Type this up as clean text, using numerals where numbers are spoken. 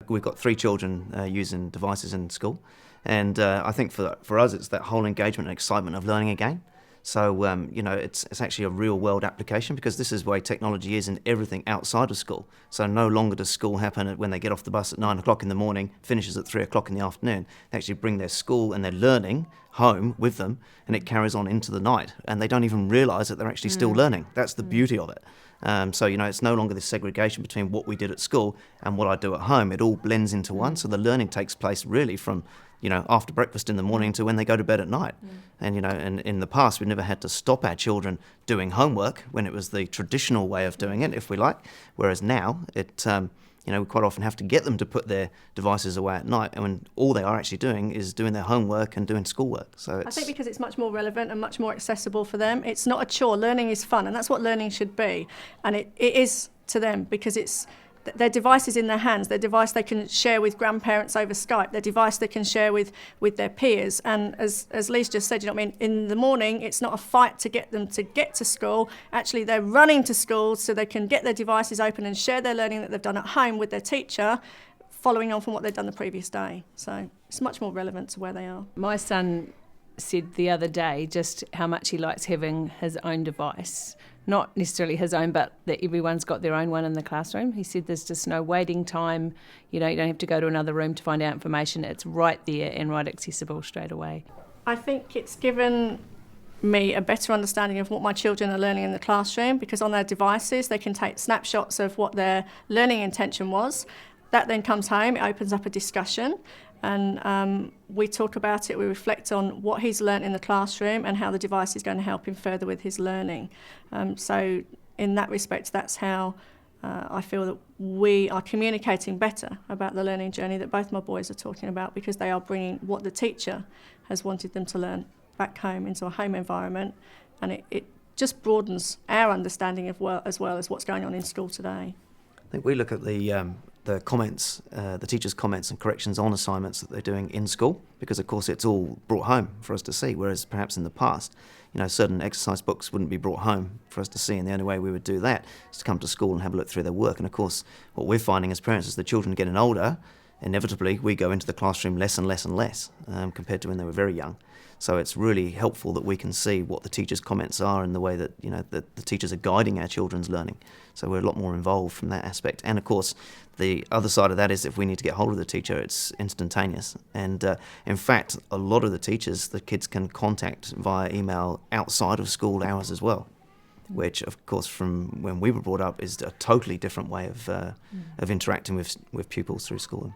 we've got 3 children using devices in school, and I think for us it's that whole engagement and excitement of learning again. So, it's actually a real-world application, because this is the way technology is in everything outside of school. So no longer does school happen when they get off the bus at 9 o'clock in the morning, finishes at 3 o'clock in the afternoon. They actually bring their school and their learning home with them, and it carries on into the night. And they don't even realise that they're actually still learning. That's the beauty of it. So, it's no longer this segregation between what we did at school and what I do at home. It all blends into one. So the learning takes place really from after breakfast in the morning to when they go to bed at night. And, and in the past, we never had to stop our children doing homework when it was the traditional way of doing it, if we like. Whereas now, we quite often have to get them to put their devices away at night, and when all they are actually doing is doing their homework and doing schoolwork. So I think because it's much more relevant and much more accessible for them. It's not a chore. Learning is fun, and that's what learning should be. And it is to them, because it's their device is in their hands, their device they can share with grandparents over Skype, their device they can share with their peers. And as Lee's just said, in the morning, it's not a fight to get them to get to school. Actually, they're running to school so they can get their devices open and share their learning that they've done at home with their teacher, following on from what they've done the previous day. So it's much more relevant to where they are. My son said the other day just how much he likes having his own device. Not necessarily his own, but that everyone's got their own one in the classroom. He said there's just no waiting time. You don't have to go to another room to find out information. It's right there and right accessible straight away. I think it's given me a better understanding of what my children are learning in the classroom, because on their devices they can take snapshots of what their learning intention was. That then comes home, it opens up a discussion, and we talk about it, we reflect on what he's learnt in the classroom and how the device is going to help him further with his learning. So in that respect, that's how I feel that we are communicating better about the learning journey that both my boys are talking about, because they are bringing what the teacher has wanted them to learn back home into a home environment, and it just broadens our understanding of as well as what's going on in school today. I think we look at the comments, the teachers' comments and corrections on assignments that they're doing in school, because of course it's all brought home for us to see, whereas perhaps in the past, certain exercise books wouldn't be brought home for us to see, and the only way we would do that is to come to school and have a look through their work. And of course, what we're finding as parents is the children getting older, inevitably we go into the classroom less and less and less compared to when they were very young. So it's really helpful that we can see what the teachers' comments are and the way that that the teachers are guiding our children's learning. So we're a lot more involved from that aspect. And of course, the other side of that is if we need to get hold of the teacher, it's instantaneous. And in fact, a lot of the teachers, the kids can contact via email outside of school hours as well, which of course from when we were brought up is a totally different way of interacting with pupils through school.